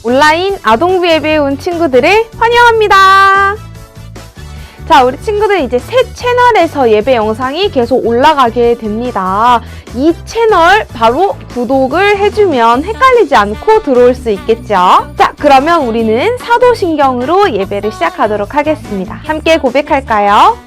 온라인 아동부 예배에 온 친구들을 환영합니다. 자, 우리 친구들 이제 새 채널에서 예배 영상이 계속 올라가게 됩니다. 이 채널 바로 구독을 해주면 헷갈리지 않고 들어올 수 있겠죠? 자, 그러면 우리는 사도신경으로 예배를 시작하도록 하겠습니다. 함께 고백할까요?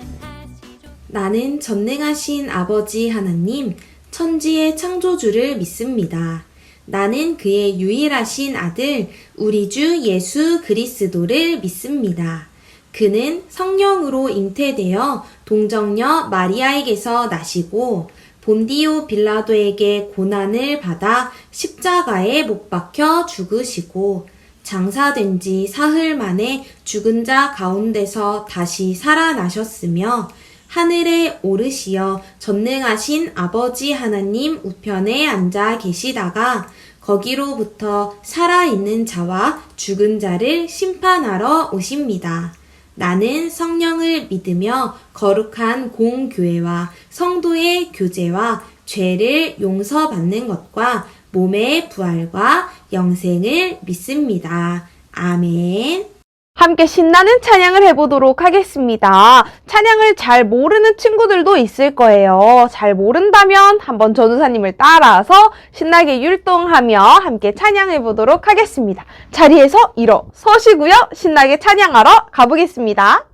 나는 전능하신 아버지 하나님, 천지의 창조주를 믿습니다. 나는 그의 유일하신 아들, 우리 주 예수 그리스도를 믿습니다. 그는 성령으로 잉태되어 동정녀 마리아에게서 나시고 본디오 빌라도에게 고난을 받아 십자가에 못 박혀 죽으시고 장사된 지 사흘 만에 죽은 자 가운데서 다시 살아나셨으며 하늘에 오르시어 전능하신 아버지 하나님 우편에 앉아 계시다가 거기로부터 살아있는 자와 죽은 자를 심판하러 오십니다. 나는 성령을 믿으며 거룩한 공교회와 성도의 교제와 죄를 용서받는 것과 몸의 부활과 영생을 믿습니다. 아멘. 함께 신나는 찬양을 해보도록 하겠습니다. 찬양을 잘 모르는 친구들도 있을 거예요. 잘 모른다면 한번 전도사님을 따라서 신나게 율동하며 함께 찬양해보도록 하겠습니다. 자리에서 일어서시고요. 신나게 찬양하러 가보겠습니다.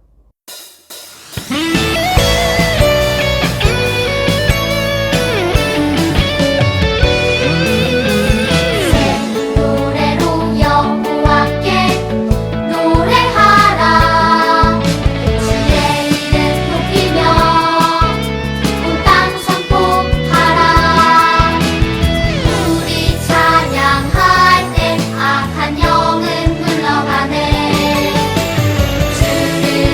주를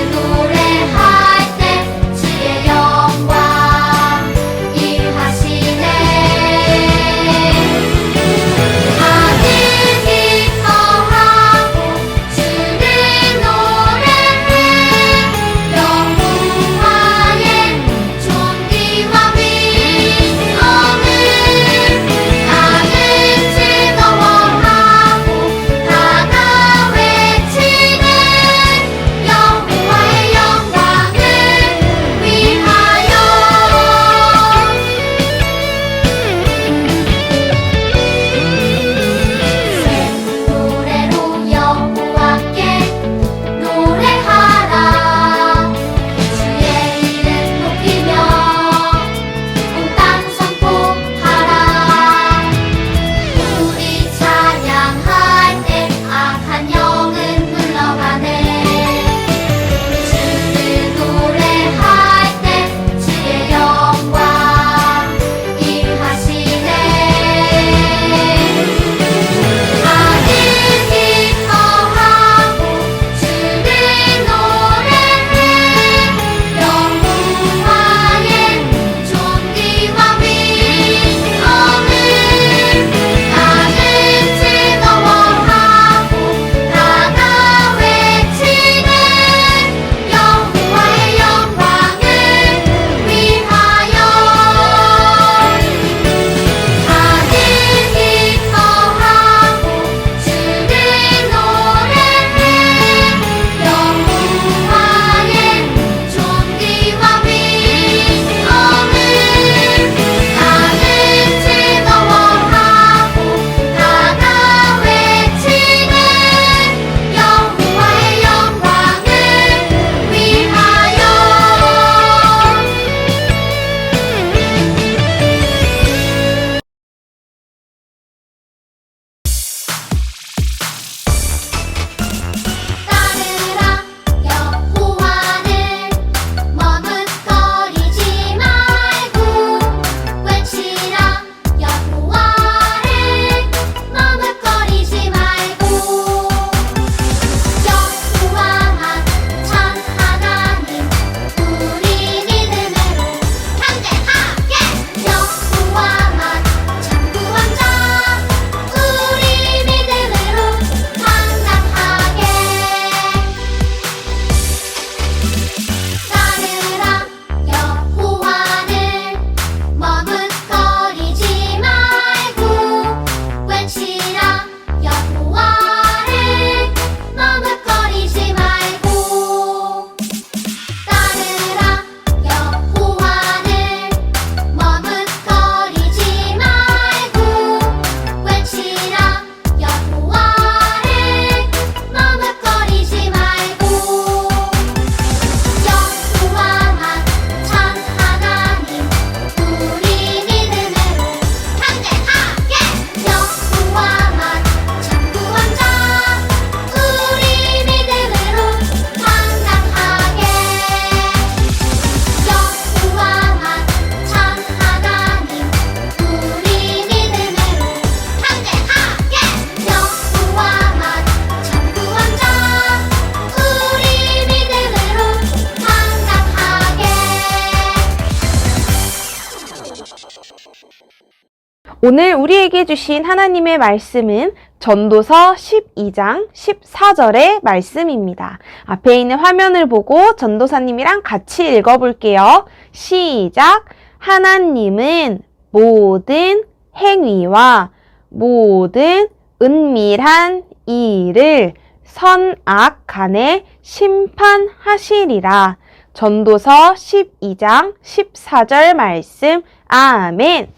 오늘 우리에게 주신 하나님의 말씀은 전도서 12장 14절의 말씀입니다. 앞에 있는 화면을 보고 전도사님이랑 같이 읽어볼게요. 시작! 하나님은 모든 행위와 모든 은밀한 일을 선악 간에 심판하시리라. 전도서 12장 14절 말씀. 아멘.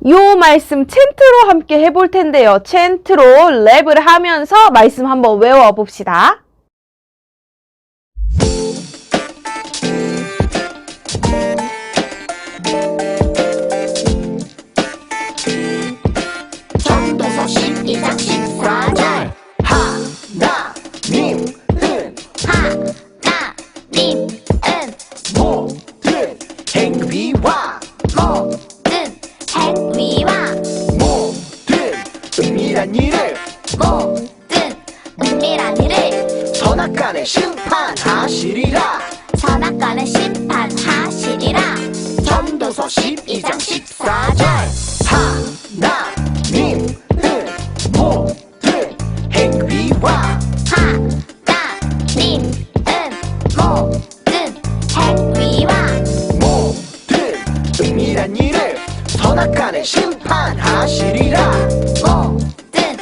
요 말씀 챈트로 함께 해볼 텐데요. 챈트로 랩을 하면서 말씀 한번 외워봅시다. 전도서 12장 14절 하나님은 모든 행위와 모든 은밀한 일을 선악간에 심판하시리라. 전도서 12장 14절 하나님은 모든 행위와 모든 은밀한 일을 선악간에 심판하시리라. 하나님은 모든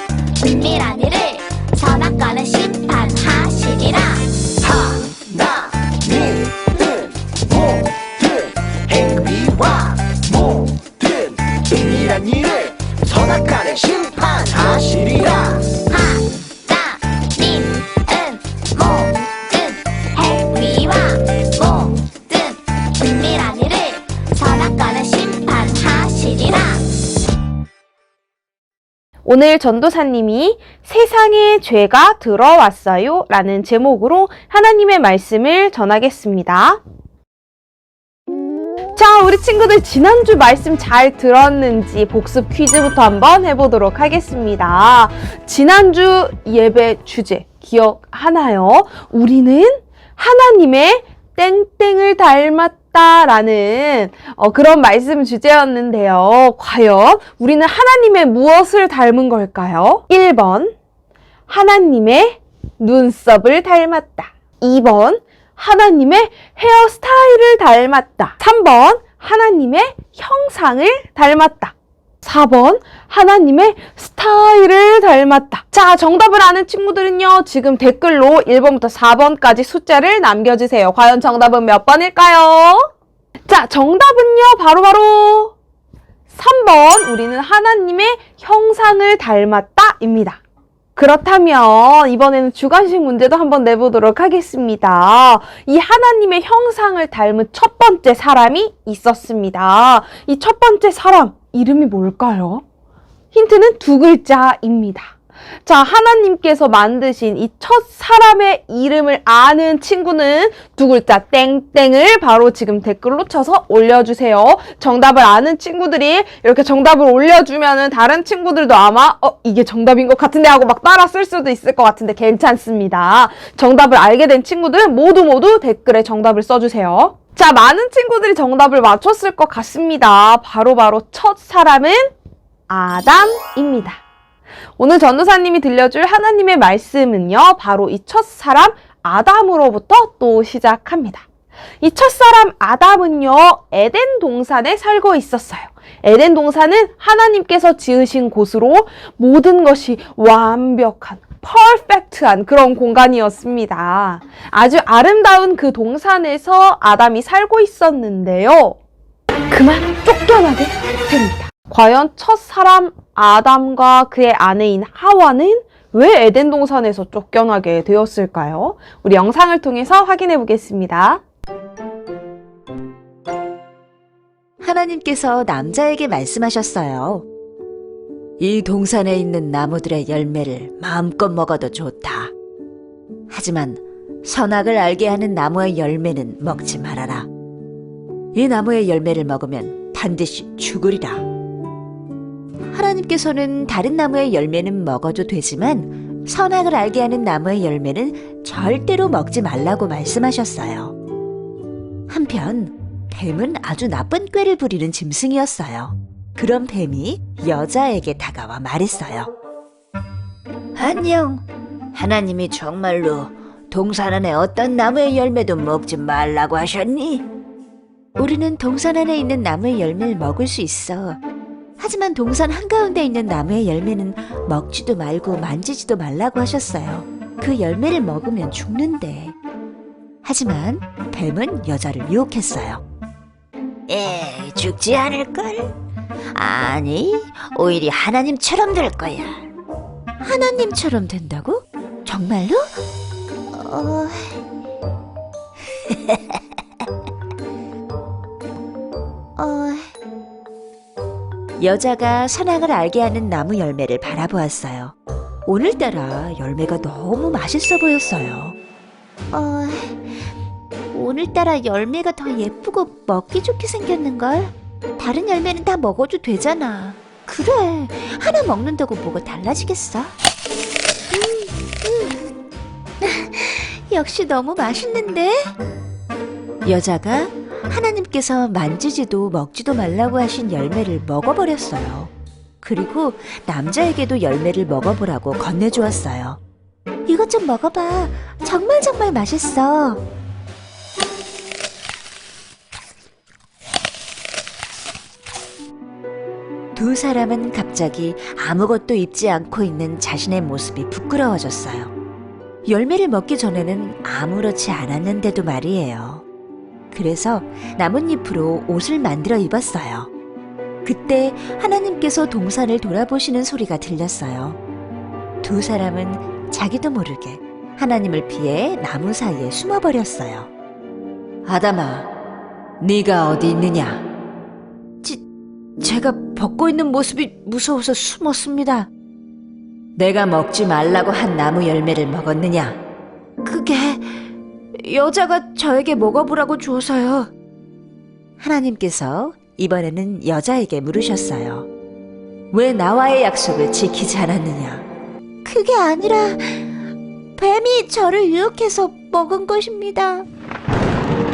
행위와 모든 은밀한 일을 선악간에 심판하시리라. 오늘 전도사님이 세상에 죄가 들어왔어요 라는 제목으로 하나님의 말씀을 전하겠습니다. 자, 우리 친구들 지난주 말씀 잘 들었는지 복습 퀴즈부터 한번 해보도록 하겠습니다. 지난주 예배 주제 기억하나요? 우리는 하나님의 땡땡을 닮았다라는 그런 말씀 주제였는데요. 과연 우리는 하나님의 무엇을 닮은 걸까요? 1번 하나님의 눈썹을 닮았다. 2번 하나님의 헤어스타일을 닮았다. 3번 하나님의 형상을 닮았다. 4번 하나님의 스타일을 닮았다. 자, 정답을 아는 친구들은요, 지금 댓글로 1번부터 4번까지 숫자를 남겨주세요. 과연 정답은 몇 번일까요? 자, 정답은요, 바로 3번 우리는 하나님의 형상을 닮았다 입니다. 그렇다면 이번에는 주관식 문제도 한번 내보도록 하겠습니다. 이 하나님의 형상을 닮은 첫 번째 사람이 있었습니다. 이 첫 번째 사람 이름이 뭘까요? 힌트는 두 글자입니다. 자, 하나님께서 만드신 이 첫 사람의 이름을 아는 친구는 두 글자 땡땡을 바로 지금 댓글로 쳐서 올려주세요. 정답을 아는 친구들이 이렇게 정답을 올려주면은 다른 친구들도 아마 이게 정답인 것 같은데 하고 막 따라 쓸 수도 있을 것 같은데 괜찮습니다. 정답을 알게 된 친구들 모두 댓글에 정답을 써주세요. 자, 많은 친구들이 정답을 맞췄을 것 같습니다. 바로 첫 사람은 아담입니다. 오늘 전도사님이 들려줄 하나님의 말씀은요, 바로 이 첫사람 아담으로부터 또 시작합니다. 이 첫사람 아담은요, 에덴 동산에 살고 있었어요. 에덴 동산은 하나님께서 지으신 곳으로 모든 것이 완벽한, 퍼펙트한 그런 공간이었습니다. 아주 아름다운 그 동산에서 아담이 살고 있었는데요. 그만 쫓겨나게 됩니다. 과연 첫사람 아담과 그의 아내인 하와는 왜 에덴 동산에서 쫓겨나게 되었을까요? 우리 영상을 통해서 확인해 보겠습니다. 하나님께서 남자에게 말씀하셨어요. 이 동산에 있는 나무들의 열매를 마음껏 먹어도 좋다. 하지만 선악을 알게 하는 나무의 열매는 먹지 말아라. 이 나무의 열매를 먹으면 반드시 죽으리라. 하나님께서는 다른 나무의 열매는 먹어도 되지만 선악을 알게 하는 나무의 열매는 절대로 먹지 말라고 말씀하셨어요. 한편 뱀은 아주 나쁜 꾀를 부리는 짐승이었어요. 그런 뱀이 여자에게 다가와 말했어요. 안녕. 하나님이 정말로 동산 안에 어떤 나무의 열매도 먹지 말라고 하셨니? 우리는 동산 안에 있는 나무의 열매를 먹을 수 있어. 하지만 동산 한가운데 있는 나무의 열매는 먹지도 말고 만지지도 말라고 하셨어요. 그 열매를 먹으면 죽는데. 하지만 뱀은 여자를 유혹했어요. 에이, 죽지 않을걸? 아니, 오히려 하나님처럼 될 거야. 하나님처럼 된다고? 정말로? 여자가 선악을 알게 하는 나무 열매를 바라보았어요. 오늘따라 열매가 너무 맛있어 보였어요. 오늘따라 열매가 더 예쁘고 먹기 좋게 생겼는걸? 다른 열매는 다 먹어도 되잖아. 그래, 하나 먹는다고 뭐가 달라지겠어? 역시 너무 맛있는데? 여자가 하나님께서 만지지도 먹지도 말라고 하신 열매를 먹어버렸어요. 그리고 남자에게도 열매를 먹어보라고 건네주었어요. 이것 좀 먹어봐. 정말 정말 맛있어. 두 사람은 갑자기 아무것도 입지 않고 있는 자신의 모습이 부끄러워졌어요. 열매를 먹기 전에는 아무렇지 않았는데도 말이에요. 그래서 나뭇잎으로 옷을 만들어 입었어요. 그때 하나님께서 동산을 돌아보시는 소리가 들렸어요. 두 사람은 자기도 모르게 하나님을 피해 나무 사이에 숨어버렸어요. 아담아, 네가 어디 있느냐? 제가 벗고 있는 모습이 무서워서 숨었습니다. 내가 먹지 말라고 한 나무 열매를 먹었느냐? 그게 여자가 저에게 먹어보라고 주어서요. 하나님께서 이번에는 여자에게 물으셨어요. 왜 나와의 약속을 지키지 않았느냐? 그게 아니라 뱀이 저를 유혹해서 먹은 것입니다.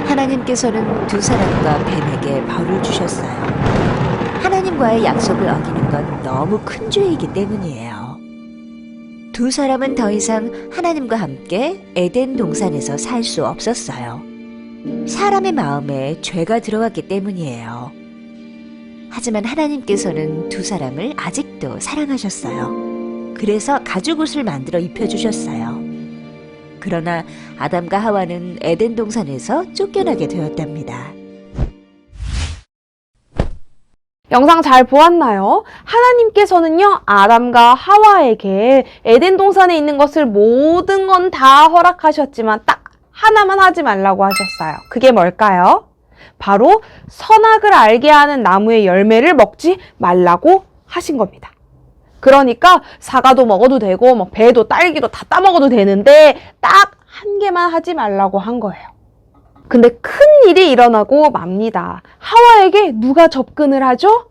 하나님께서는 두 사람과 뱀에게 벌을 주셨어요. 하나님과의 약속을 어기는 건 너무 큰 죄이기 때문이에요. 두 사람은 더 이상 하나님과 함께 에덴 동산에서 살 수 없었어요. 사람의 마음에 죄가 들어왔기 때문이에요. 하지만 하나님께서는 두 사람을 아직도 사랑하셨어요. 그래서 가죽옷을 만들어 입혀주셨어요. 그러나 아담과 하와는 에덴 동산에서 쫓겨나게 되었답니다. 영상 잘 보았나요? 하나님께서는요, 아담과 하와에게 에덴 동산에 있는 것을 모든 건 다 허락하셨지만 딱 하나만 하지 말라고 하셨어요. 그게 뭘까요? 바로 선악을 알게 하는 나무의 열매를 먹지 말라고 하신 겁니다. 그러니까 사과도 먹어도 되고 뭐 배도 딸기도 다 따먹어도 되는데 딱 한 개만 하지 말라고 한 거예요. 근데 큰 일이 일어나고 맙니다. 하와에게 누가 접근을 하죠?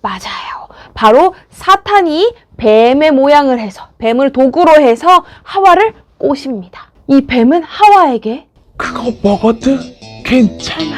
맞아요. 바로 사탄이 뱀의 모양을 해서, 뱀을 도구로 해서 하와를 꼬십니다. 이 뱀은 하와에게 그거 먹어도 괜찮아.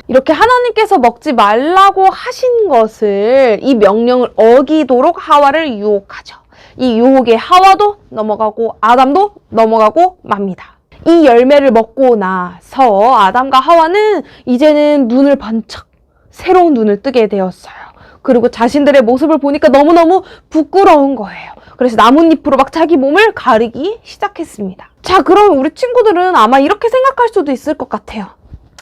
이렇게 하나님께서 먹지 말라고 하신 것을, 이 명령을 어기도록 하와를 유혹하죠. 이 유혹에 하와도 넘어가고 아담도 넘어가고 맙니다. 이 열매를 먹고 나서 아담과 하와는 이제는 눈을 번쩍 새로운 눈을 뜨게 되었어요. 그리고 자신들의 모습을 보니까 너무너무 부끄러운 거예요. 그래서 나뭇잎으로 막 자기 몸을 가리기 시작했습니다. 자, 그럼 우리 친구들은 아마 이렇게 생각할 수도 있을 것 같아요.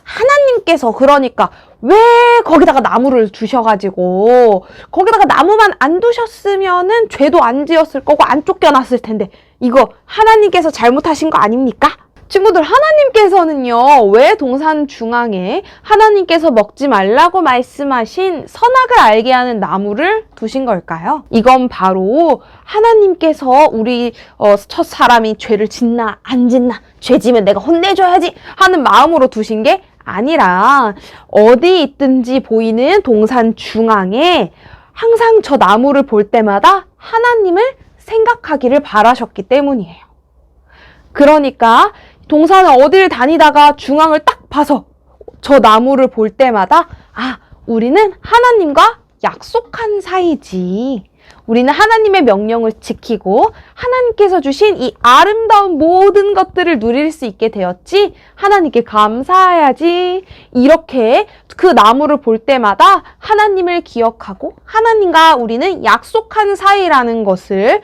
하나님께서 그러니까 왜 거기다가 나무를 두셔가지고 거기다가 나무만 안 두셨으면은 죄도 안 지었을 거고 안 쫓겨났을 텐데 이거 하나님께서 잘못하신 거 아닙니까? 친구들, 하나님께서는요, 왜 동산 중앙에 하나님께서 먹지 말라고 말씀하신 선악을 알게 하는 나무를 두신 걸까요? 이건 바로 하나님께서 우리 첫 사람이 죄를 짓나 안 짓나, 죄 지면 내가 혼내줘야지 하는 마음으로 두신 게 아니라 어디 있든지 보이는 동산 중앙에 항상 저 나무를 볼 때마다 하나님을 생각하기를 바라셨기 때문이에요. 그러니까 동산을 어딜 다니다가 중앙을 딱 봐서 저 나무를 볼 때마다 아, 우리는 하나님과 약속한 사이지. 우리는 하나님의 명령을 지키고 하나님께서 주신 이 아름다운 모든 것들을 누릴 수 있게 되었지. 하나님께 감사해야지. 이렇게 그 나무를 볼 때마다 하나님을 기억하고 하나님과 우리는 약속한 사이라는 것을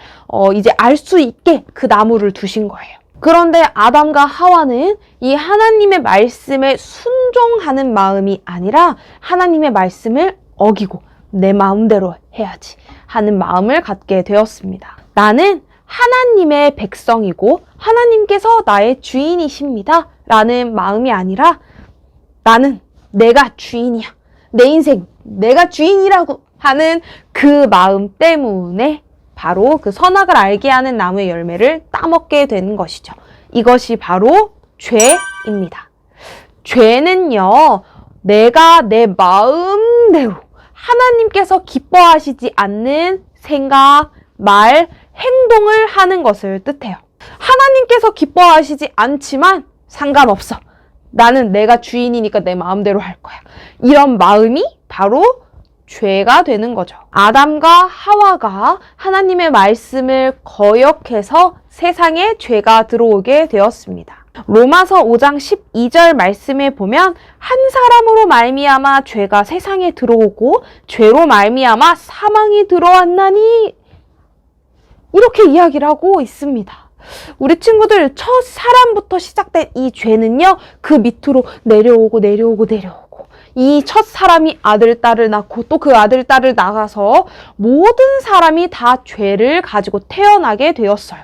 이제 알 수 있게 그 나무를 두신 거예요. 그런데 아담과 하와는 이 하나님의 말씀에 순종하는 마음이 아니라 하나님의 말씀을 어기고 내 마음대로 해야지 하는 마음을 갖게 되었습니다. 나는 하나님의 백성이고 하나님께서 나의 주인이십니다 라는 마음이 아니라 나는 내가 주인이야. 내 인생 내가 주인이라고 하는 그 마음 때문에 바로 그 선악을 알게 하는 나무의 열매를 따먹게 되는 것이죠. 이것이 바로 죄입니다. 죄는요, 내가 내 마음대로 하나님께서 기뻐하시지 않는 생각, 말, 행동을 하는 것을 뜻해요. 하나님께서 기뻐하시지 않지만 상관없어. 나는 내가 주인이니까 내 마음대로 할 거야. 이런 마음이 바로 죄가 되는 거죠. 아담과 하와가 하나님의 말씀을 거역해서 세상에 죄가 들어오게 되었습니다. 로마서 5장 12절 말씀에 보면 한 사람으로 말미암아 죄가 세상에 들어오고 죄로 말미암아 사망이 들어왔나니 이렇게 이야기를 하고 있습니다. 우리 친구들 첫 사람부터 시작된 이 죄는요, 그 밑으로 내려오고 이 첫 사람이 아들, 딸을 낳고 또 그 아들, 딸을 낳아서 모든 사람이 다 죄를 가지고 태어나게 되었어요.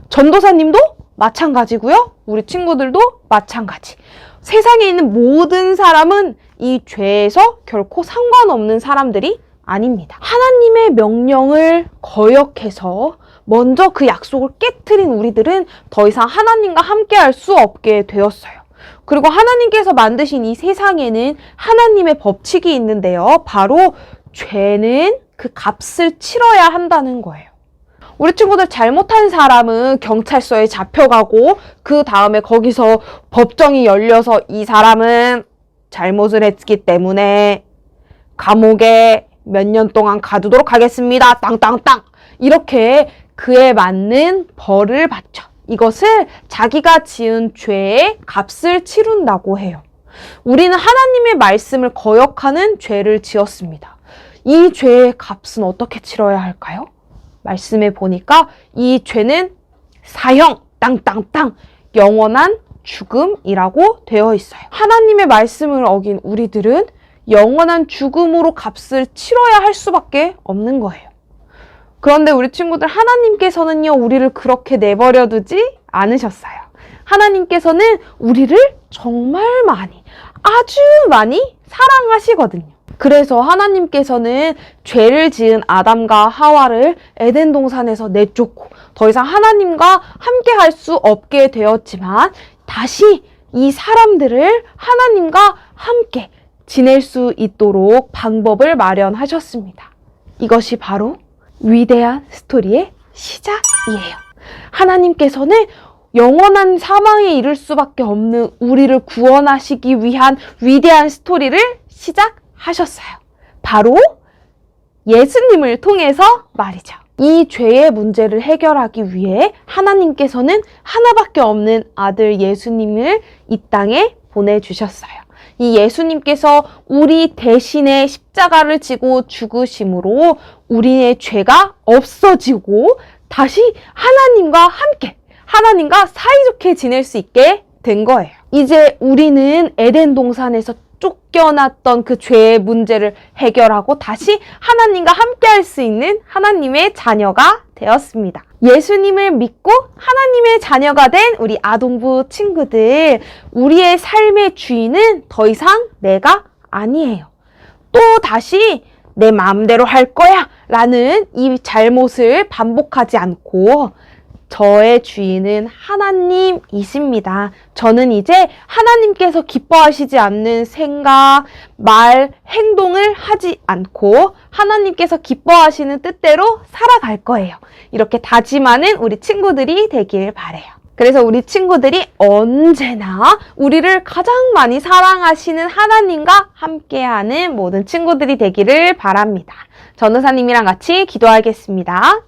전도사님도 마찬가지고요. 우리 친구들도 마찬가지. 세상에 있는 모든 사람은 이 죄에서 결코 상관없는 사람들이 아닙니다. 하나님의 명령을 거역해서 먼저 그 약속을 깨트린 우리들은 더 이상 하나님과 함께 할 수 없게 되었어요. 그리고 하나님께서 만드신 이 세상에는 하나님의 법칙이 있는데요. 바로 죄는 그 값을 치러야 한다는 거예요. 우리 친구들 잘못한 사람은 경찰서에 잡혀가고 그 다음에 거기서 법정이 열려서 이 사람은 잘못을 했기 때문에 감옥에 몇 년 동안 가두도록 하겠습니다. 땅땅땅. 이렇게 그에 맞는 벌을 받죠. 이것을 자기가 지은 죄의 값을 치른다고 해요. 우리는 하나님의 말씀을 거역하는 죄를 지었습니다. 이 죄의 값은 어떻게 치러야 할까요? 말씀에 보니까 이 죄는 사형, 땅땅땅, 영원한 죽음이라고 되어 있어요. 하나님의 말씀을 어긴 우리들은 영원한 죽음으로 값을 치러야 할 수밖에 없는 거예요. 그런데 우리 친구들, 하나님께서는요, 우리를 그렇게 내버려 두지 않으셨어요. 하나님께서는 우리를 정말 많이, 아주 많이 사랑하시거든요. 그래서 하나님께서는 죄를 지은 아담과 하와를 에덴 동산에서 내쫓고 더 이상 하나님과 함께 할 수 없게 되었지만 다시 이 사람들을 하나님과 함께 지낼 수 있도록 방법을 마련하셨습니다. 이것이 바로 위대한 스토리의 시작이에요. 하나님께서는 영원한 사망에 이를 수밖에 없는 우리를 구원하시기 위한 위대한 스토리를 시작하셨어요. 바로 예수님을 통해서 말이죠. 이 죄의 문제를 해결하기 위해 하나님께서는 하나밖에 없는 아들 예수님을 이 땅에 보내주셨어요. 이 예수님께서 우리 대신에 십자가를 지고 죽으심으로 우리의 죄가 없어지고 다시 하나님과 함께, 하나님과 사이좋게 지낼 수 있게 된 거예요. 이제 우리는 에덴 동산에서 쫓겨났던 그 죄의 문제를 해결하고 다시 하나님과 함께 할 수 있는 하나님의 자녀가 되었습니다. 예수님을 믿고 하나님의 자녀가 된 우리 아동부 친구들, 우리의 삶의 주인은 더 이상 내가 아니에요. 또 다시 내 마음대로 할 거야 라는 이 잘못을 반복하지 않고 저의 주인은 하나님이십니다. 저는 이제 하나님께서 기뻐하시지 않는 생각, 말, 행동을 하지 않고 하나님께서 기뻐하시는 뜻대로 살아갈 거예요. 이렇게 다짐하는 우리 친구들이 되길 바래요. 그래서 우리 친구들이 언제나 우리를 가장 많이 사랑하시는 하나님과 함께하는 모든 친구들이 되기를 바랍니다. 전도사님이랑 같이 기도하겠습니다.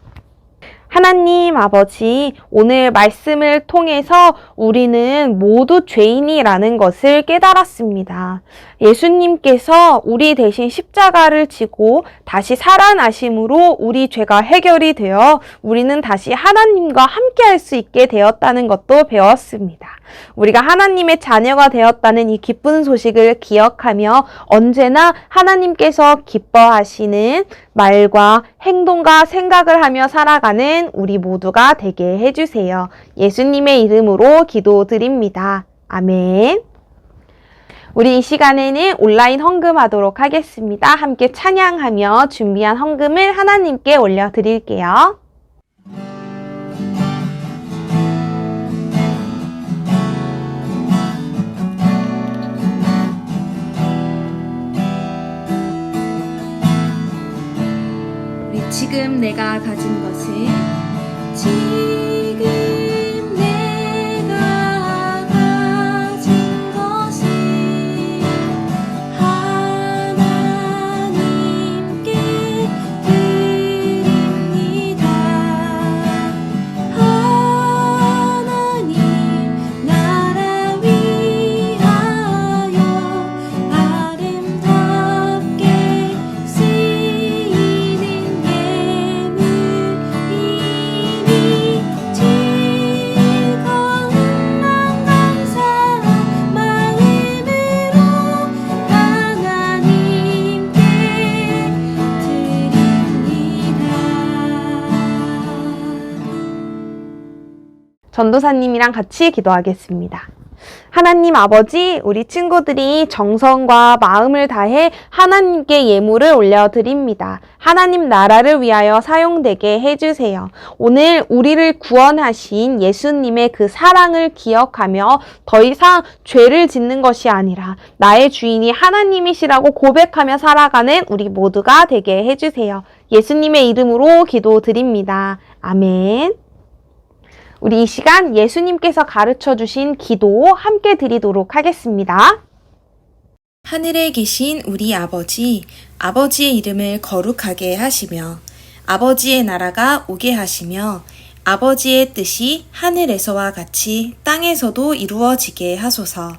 하나님 아버지, 오늘 말씀을 통해서 우리는 모두 죄인이라는 것을 깨달았습니다. 예수님께서 우리 대신 십자가를 지고 다시 살아나심으로 우리 죄가 해결이 되어 우리는 다시 하나님과 함께 할 수 있게 되었다는 것도 배웠습니다. 우리가 하나님의 자녀가 되었다는 이 기쁜 소식을 기억하며 언제나 하나님께서 기뻐하시는 말과 행동과 생각을 하며 살아가는 우리 모두가 되게 해주세요. 예수님의 이름으로 기도드립니다. 아멘. 우리 이 시간에는 온라인 헌금하도록 하겠습니다. 함께 찬양하며 준비한 헌금을 하나님께 올려드릴게요. 지금 내가 가진 것은 지금 내가 가진 것은 하나님께 드립니다. 하나님 나라 위하여 아름답게 쓰이는 전도사님이랑 같이 기도하겠습니다. 하나님 아버지, 우리 친구들이 정성과 마음을 다해 하나님께 예물을 올려드립니다. 하나님 나라를 위하여 사용되게 해주세요. 오늘 우리를 구원하신 예수님의 그 사랑을 기억하며 더 이상 죄를 짓는 것이 아니라 나의 주인이 하나님이시라고 고백하며 살아가는 우리 모두가 되게 해주세요. 예수님의 이름으로 기도드립니다. 아멘. 우리 이 시간 예수님께서 가르쳐 주신 기도 함께 드리도록 하겠습니다. 하늘에 계신 우리 아버지, 아버지의 이름을 거룩하게 하시며 아버지의 나라가 오게 하시며 아버지의 뜻이 하늘에서와 같이 땅에서도 이루어지게 하소서.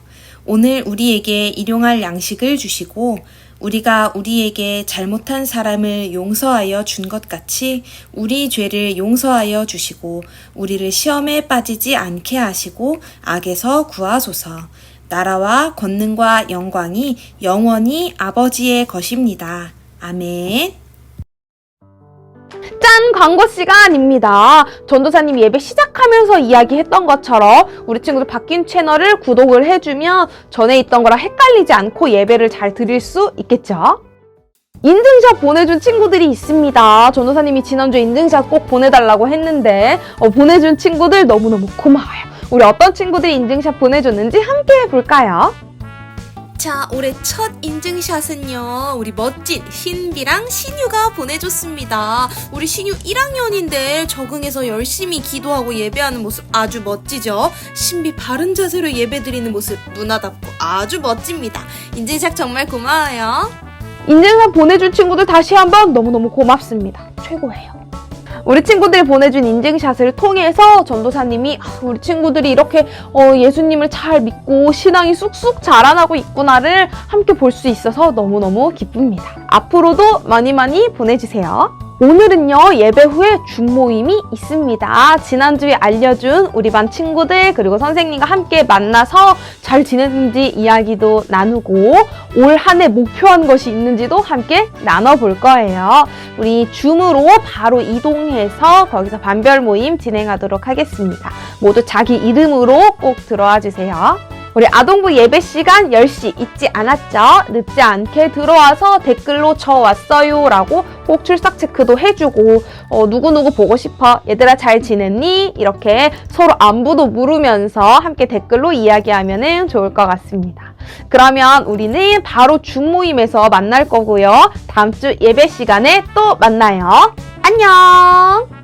오늘 우리에게 일용할 양식을 주시고 우리가 우리에게 잘못한 사람을 용서하여 준 것 같이 우리 죄를 용서하여 주시고 우리를 시험에 빠지지 않게 하시고 악에서 구하소서. 나라와 권능과 영광이 영원히 아버지의 것입니다. 아멘. 짠! 광고 시간입니다. 전도사님 예배 시작하면서 이야기했던 것처럼 우리 친구들 바뀐 채널을 구독을 해주면 전에 있던 거랑 헷갈리지 않고 예배를 잘 드릴 수 있겠죠? 인증샷 보내준 친구들이 있습니다. 전도사님이 지난주에 인증샷 꼭 보내달라고 했는데 보내준 친구들 너무너무 고마워요. 우리 어떤 친구들이 인증샷 보내줬는지 함께 볼까요? 자, 올해 첫 인증샷은요, 우리 멋진 신비랑 신유가 보내줬습니다. 우리 신유 1학년인데 적응해서 열심히 기도하고 예배하는 모습 아주 멋지죠? 신비 바른 자세로 예배드리는 모습 누나답고 아주 멋집니다. 인증샷 정말 고마워요. 인증샷 보내준 친구들 다시 한번 너무너무 고맙습니다. 최고예요. 우리 친구들이 보내준 인증샷을 통해서 전도사님이 우리 친구들이 이렇게 예수님을 잘 믿고 신앙이 쑥쑥 자라나고 있구나를 함께 볼 수 있어서 너무너무 기쁩니다. 앞으로도 많이 많이 보내주세요. 오늘은요, 예배 후에 줌모임이 있습니다. 지난주에 알려준 우리 반 친구들 그리고 선생님과 함께 만나서 잘 지냈는지 이야기도 나누고 올 한 해 목표한 것이 있는지도 함께 나눠볼 거예요. 우리 줌으로 바로 이동해서 거기서 반별 모임 진행하도록 하겠습니다. 모두 자기 이름으로 꼭 들어와 주세요. 우리 아동부 예배 시간 10시 잊지 않았죠? 늦지 않게 들어와서 댓글로 저 왔어요 라고 꼭 출석 체크도 해주고 누구누구 보고 싶어? 얘들아 잘 지냈니? 이렇게 서로 안부도 물으면서 함께 댓글로 이야기하면 좋을 것 같습니다. 그러면 우리는 바로 줌 모임에서 만날 거고요. 다음 주 예배 시간에 또 만나요. 안녕!